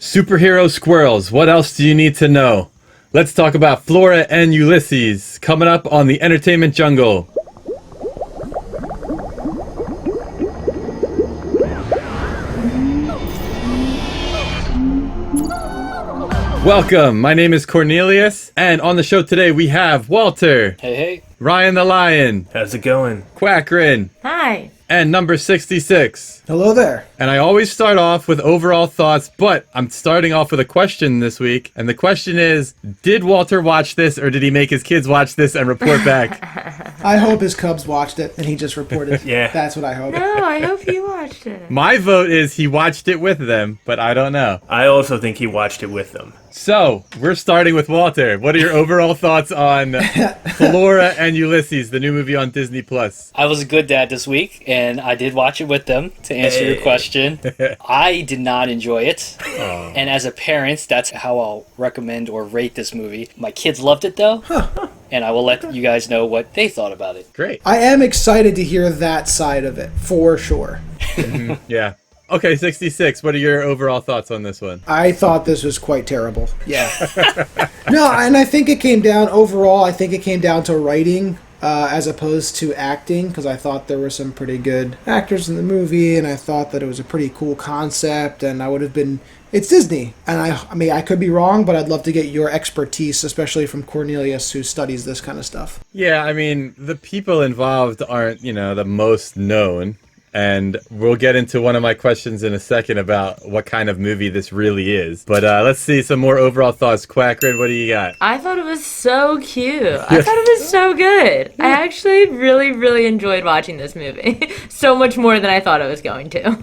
Superhero squirrels, what else do you need to know? Let's talk about Flora and Ulysses, coming up on the Entertainment Jungle. Welcome, my name is Cornelius, and on the show today we have Walter. Hey, hey. Ryan the Lion. How's it going? Quackrin. Hi. And number 66. Hello there. And I always start off with overall thoughts, but I'm starting off with a question this week. And the question is, did Walter watch this or did he make his kids watch this and report back? I hope his Cubs watched it and he just reported. Yeah. That's what I hope. No, I hope you watched it. My vote is he watched it with them, but I don't know. I also think he watched it with them. So, we're starting with Walter. What are your overall thoughts on Flora and Ulysses, the new movie on Disney+? I was a good dad this week, and I did watch it with them, to answer your question. I did not enjoy it. And as a parent, that's how I'll recommend or rate this movie. My kids loved it, though. And I will let you guys know what they thought about it. Great. I am excited to hear that side of it, for sure. Yeah. Okay, 66. What are your overall thoughts on this one? I thought this was quite terrible. Yeah. No, and I think it came down, overall, I think it came down to writing as opposed to acting, because I thought there were some pretty good actors in the movie, and I thought that it was a pretty cool concept, and I would have been... It's Disney, and I mean, I could be wrong, but I'd love to get your expertise, especially from Cornelius, who studies this kind of stuff. Yeah, I mean, the people involved aren't, the most known. And we'll get into one of my questions in a second about what kind of movie this really is. But let's see some more overall thoughts. Quackrin, what do you got? I thought it was so cute. I thought it was so good. I actually really, really enjoyed watching this movie. So much more than I thought I was going to.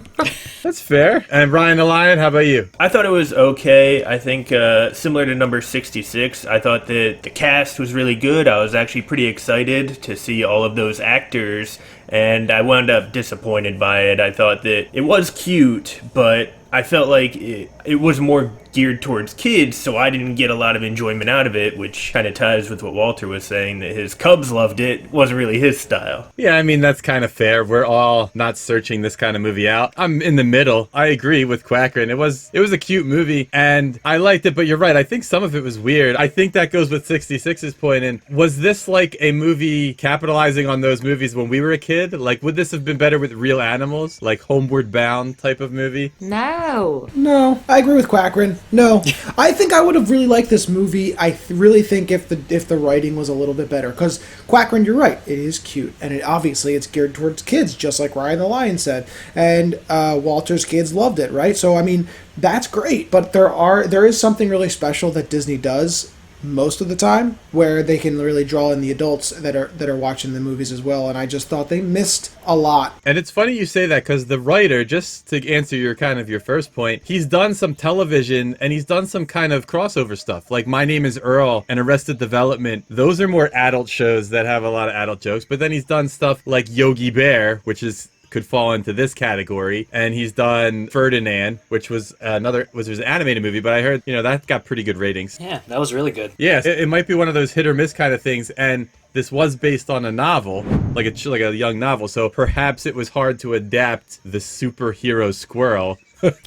That's fair. And Ryan the Lion, how about you? I thought it was okay. I think similar to number 66, I thought that the cast was really good. I was actually pretty excited to see all of those actors, and I wound up disappointed by it. I thought that it was cute, but I felt like it was more geared towards kids, so I didn't get a lot of enjoyment out of it, which kind of ties with what Walter was saying, that his Cubs loved it. It wasn't really his style. Yeah, I mean, that's kind of fair. We're all not searching this kind of movie out. I'm in the middle. I agree with Quackrin. It was a cute movie, and I liked it, but you're right. I think some of it was weird. I think that goes with 66's point, and was this like a movie capitalizing on those movies when we were a kid? Like, would this have been better with real animals? Like Homeward Bound type of movie? No. No, I agree with Quackrin. No, I think I would have really liked this movie. I really think if the writing was a little bit better, because Quackrin, you're right, it is cute, and obviously it's geared towards kids, just like Ryan the Lion said, and Walter's kids loved it, right? So I mean, that's great, but there is something really special that Disney does most of the time, where they can really draw in the adults that are watching the movies as well, and I just thought they missed a lot. And it's funny you say that, because the writer, just to answer your first point, he's done some television and he's done some kind of crossover stuff, like My Name is Earl and Arrested Development. Those are more adult shows that have a lot of adult jokes, but then he's done stuff like Yogi Bear, which could fall into this category, and he's done Ferdinand, which was an animated movie, but I heard that got pretty good ratings. Yeah, that was really good. Yeah, it might be one of those hit or miss kind of things, and this was based on a novel, like a young novel, so perhaps it was hard to adapt the superhero squirrel.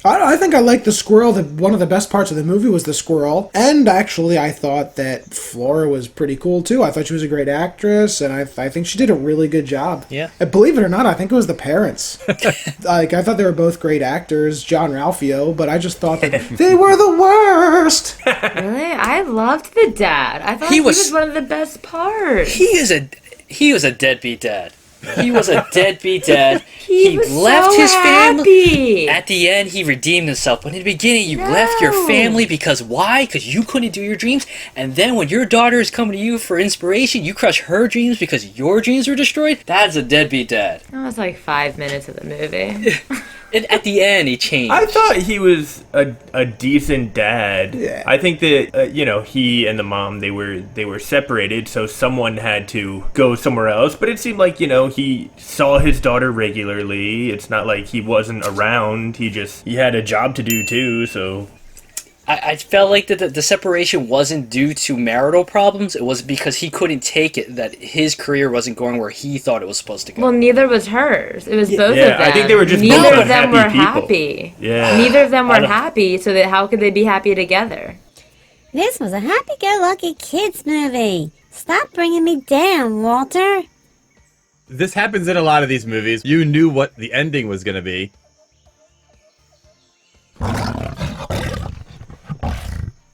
I think I liked the squirrel. One of the best parts of the movie was the squirrel. And actually, I thought that Flora was pretty cool, too. I thought she was a great actress, and I think she did a really good job. Yeah. And believe it or not, I think it was the parents. I thought they were both great actors, John Ralphio, but I just thought that they were the worst. Really? I loved the dad. I thought he was one of the best parts. He was a deadbeat dad. He was a deadbeat dad. He was left so his family. happy. At the end, he redeemed himself. But in the beginning, you left your family because why? Because you couldn't do your dreams. And then when your daughter is coming to you for inspiration, you crush her dreams because your dreams were destroyed. That's a deadbeat dad. That was like 5 minutes of the movie. And at the end, he changed. I thought he was a decent dad. Yeah. I think that he and the mom, they were separated, so someone had to go somewhere else. But it seemed like he saw his daughter regularly. It's not like he wasn't around. He had a job to do too. So I felt like that the separation wasn't due to marital problems. It was because he couldn't take it that his career wasn't going where he thought it was supposed to go. Well, neither was hers. It was both of them. I think they were just neither both of them unhappy were people. happy. Yeah. Neither of them were happy, so that how could they be happy together? This was a happy-go-lucky kids movie. Stop bringing me down, Walter. This happens in a lot of these movies. You knew what the ending was going to be.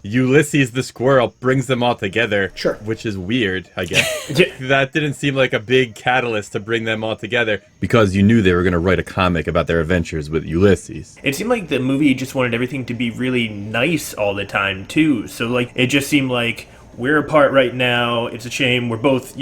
Ulysses the squirrel brings them all together. Sure. Which is weird, I guess. That didn't seem like a big catalyst to bring them all together. Because you knew they were going to write a comic about their adventures with Ulysses. It seemed like the movie just wanted everything to be really nice all the time, too. So, like, it just seemed like, we're apart right now. It's a shame. We're both,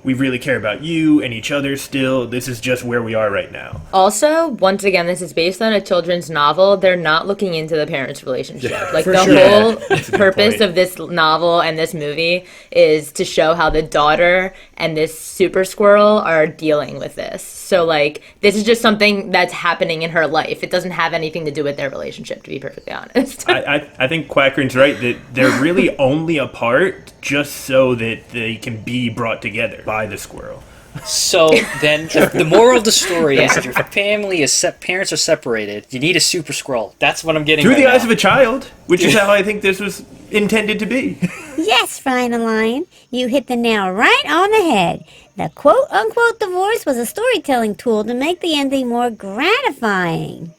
we really care about you and each other still. This is just where we are right now. Also, once again, this is based on a children's novel. They're not looking into the parents' relationship. Like, for the sure. whole That's a good purpose point. of this novel and this movie is to show how the daughter and this super squirrel are dealing with this. So, like, this is just something that's happening in her life. It doesn't have anything to do with their relationship, to be perfectly honest. I think Quackrin's right that they're really only apart just so that they can be brought together by the squirrel. So then, the moral of the story is if your family is parents are separated, you need a super squirrel. That's what I'm getting. Through right the eyes now. of a child, which is how I think this was intended to be. Yes, Ryan and Lion, you hit the nail right on the head. The quote-unquote divorce was a storytelling tool to make the ending more gratifying.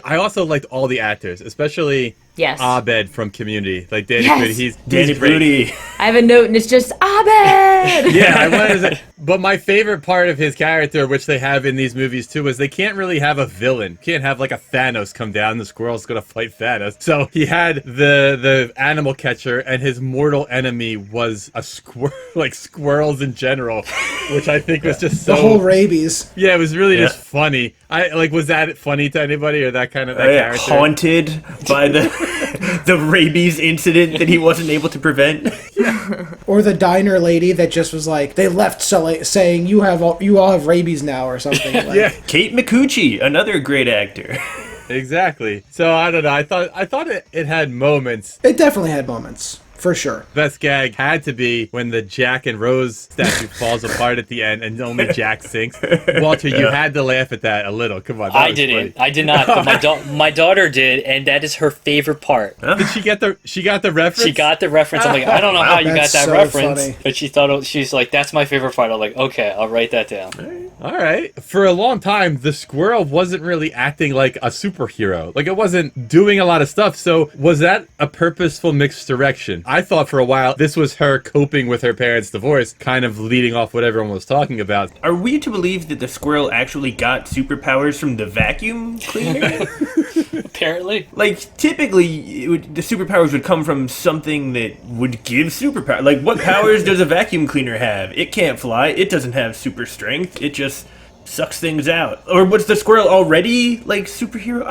I also liked all the actors, especially Yes. Abed from Community. Like Danny Yes. Pudi, he's Danny great. Pudi. I have a note, and it's just, Abed! Yeah, I wanted to say, but my favorite part of his character, which they have in these movies too, is they can't really have a villain. Can't have like a Thanos come down. The squirrel's gonna fight Thanos. So he had the animal catcher, and his mortal enemy was a squirrel, like squirrels in general, which I think was just so. The whole rabies. Yeah, it was really just funny. Was that funny to anybody, or that kind of that character? Haunted by the rabies incident that he wasn't able to prevent. Or the diner lady that just was like, they left saying you all have rabies now or something. Like, Yeah, Kate McCucci, another great actor. exactly. So I don't know. I thought it had moments. It definitely had moments. For sure. Best gag had to be when the Jack and Rose statue falls apart at the end and only Jack sinks. Walter, you had to laugh at that a little. Come on. that I was didn't. funny. I did not. But my daughter did, and that is her favorite part. Did she get the reference? She got the reference. I'm like, I don't know how you got That's that so reference, funny. but she's like, that's my favorite part. I'm like, okay, I'll write that down. All right. For a long time, the squirrel wasn't really acting like a superhero. Like, it wasn't doing a lot of stuff. So was that a purposeful mixed direction? I thought for a while this was her coping with her parents' divorce, kind of leading off what everyone was talking about. Are we to believe that the squirrel actually got superpowers from the vacuum cleaner? Apparently. Like, typically, the superpowers would come from something that would give superpower. Like, what powers does a vacuum cleaner have? It can't fly. It doesn't have super strength. It just sucks things out. Or was the squirrel already, like, superhero?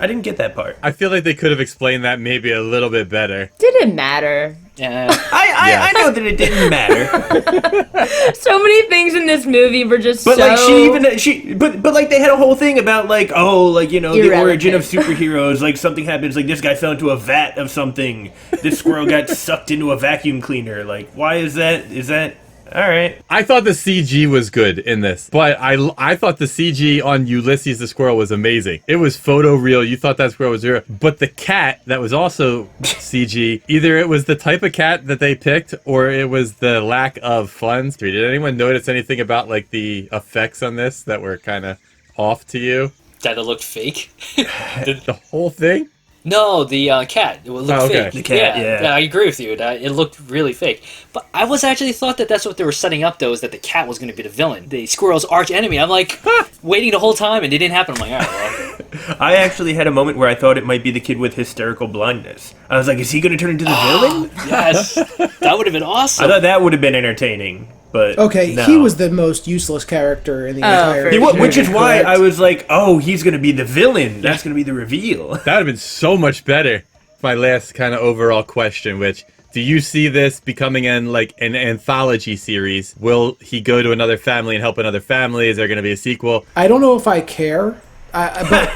I didn't get that part. I feel like they could have explained that maybe a little bit better. Didn't matter. Yeah. I know that it didn't matter. So many things in this movie were just But so... like but like they had a whole thing about like, oh, like, the origin of Irrelevant. superheroes, like something happens, like this guy fell into a vat of something, this squirrel got sucked into a vacuum cleaner. Like, why is that all right? I thought the CG was good in this, but I thought the CG on Ulysses the squirrel was amazing. It was photoreal. You thought that squirrel was real. But the cat that was also CG, either it was the type of cat that they picked or it was the lack of funds. Did anyone notice anything about like the effects on this that were kind of off to you? That it looked fake. The whole thing? No, the cat. It looked okay. fake. The cat, yeah. I agree with you. It looked really fake. But I was actually thought that that's what they were setting up, though, is that the cat was going to be the villain, the squirrel's arch enemy. I'm like, waiting the whole time, and it didn't happen. I'm like, all right, well. I actually had a moment where I thought it might be the kid with hysterical blindness. I was like, is he going to turn into the villain? Yes. That would have been awesome. I thought that would have been entertaining. But Okay, no. he was the most useless character in the entire. for Which is why correct? I was like, oh, he's going to be the villain. That's going to be the reveal. That would have been so much better. My last kind of overall question, which, do you see this becoming an anthology series? Will he go to another family and help another family? Is there going to be a sequel? I don't know if I care, but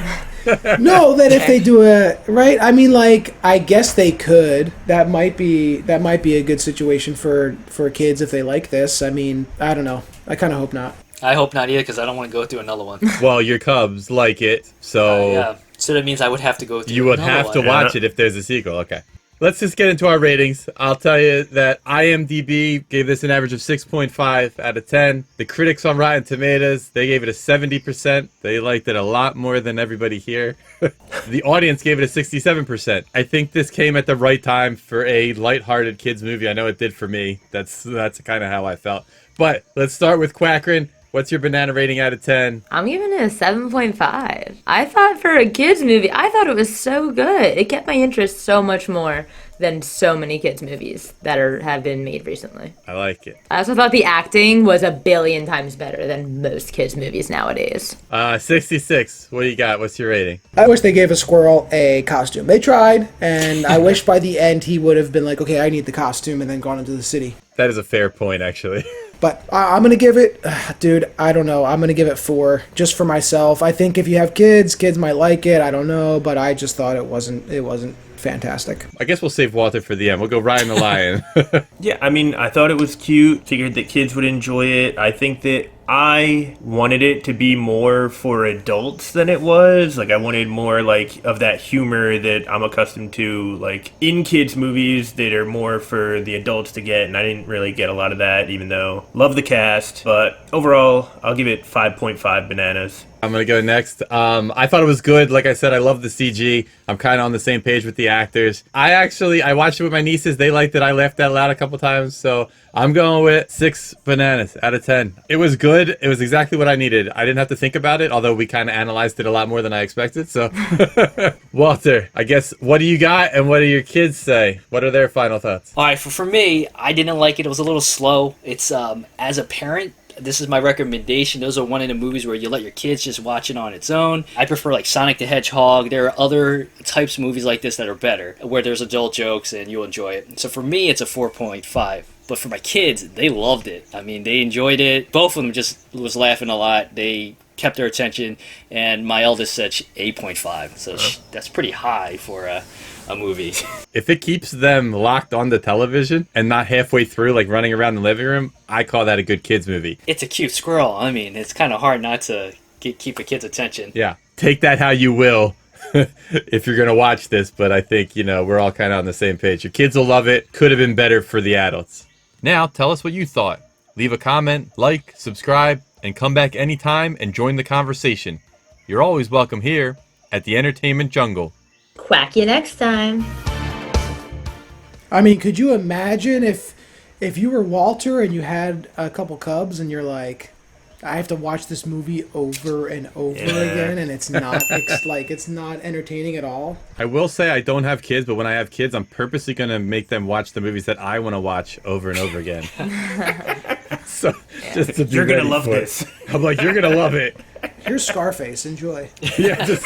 No, that if they do right, I mean, like, I guess they could. That might be a good situation for kids if they like this. I mean, I don't know. I kind of hope not. I hope not either, because I don't want to go through another one. Well, your Cubs like it, so Yeah. So that means I would have to go through you would another have to one. watch it if there's a sequel. Okay. Let's just get into our ratings. I'll tell you that IMDb gave this an average of 6.5 out of 10. The critics on Rotten Tomatoes, they gave it a 70%. They liked it a lot more than everybody here. The audience gave it a 67%. I think this came at the right time for a lighthearted kids movie. I know it did for me. That's kind of how I felt. But let's start with Quackrin. What's your banana rating out of 10? I'm giving it a 7.5. I thought for a kids movie, I thought it was so good. It kept my interest so much more than so many kids movies that have been made recently. I like it. I also thought the acting was a billion times better than most kids movies nowadays. 66. What do you got? What's your rating? I wish they gave a squirrel a costume. They tried, and I wish by the end he would have been like, okay, I need the costume, and then gone into the city. That is a fair point, actually. But I'm going to give it, dude, I don't know. I'm going to give it 4 just for myself. I think if you have kids might like it. I don't know, but I just thought it wasn't fantastic. I guess we'll save Walter for the end. We'll go Ryan the Lion. Yeah, I mean, I thought it was cute. Figured that kids would enjoy it. I think that I wanted it to be more for adults than it was. Like, I wanted more, like, of that humor that I'm accustomed to, like, in kids' movies that are more for the adults to get, and I didn't really get a lot of that, even though love the cast. But overall, I'll give it 5.5 bananas. I'm going to go next. I thought it was good. Like I said, I love the CG. I'm kind of on the same page with the actors. I watched it with my nieces. They liked it. I laughed out loud a couple times. So I'm going with 6 bananas out of 10. It was good. It was exactly what I needed. I didn't have to think about it, although we kind of analyzed it a lot more than I expected. So, Walter, I guess, what do you got and what do your kids say? What are their final thoughts? All right, for me, I didn't like it. It was a little slow. It's, as a parent, this is my recommendation. Those are one of the movies where you let your kids just watch it on its own. I prefer like Sonic the Hedgehog. There are other types of movies like this that are better, where there's adult jokes and you'll enjoy it. So for me, it's a 4.5. But for my kids, they loved it. I mean, they enjoyed it. Both of them just was laughing a lot. They kept their attention. And my eldest said 8.5. So that's pretty high for a movie. If it keeps them locked on the television and not halfway through, like running around the living room, I call that a good kids movie. It's a cute squirrel. I mean, it's kind of hard not to keep a kid's attention. Yeah. Take that how you will if you're going to watch this, but I think, we're all kind of on the same page. Your kids will love it. Could have been better for the adults. Now, tell us what you thought. Leave a comment, like, subscribe, and come back anytime and join the conversation. You're always welcome here at the Entertainment Jungle. Quack you next time. I mean, could you imagine if you were Walter and you had a couple cubs and you're like, I have to watch this movie over and over again, and it's not it's not entertaining at all. I will say I don't have kids, but when I have kids, I'm purposely going to make them watch the movies that I want to watch over and over again. So just to be You're gonna ready love for it. this. I'm like, you're gonna love it. Here's Scarface. Enjoy. Yeah. Just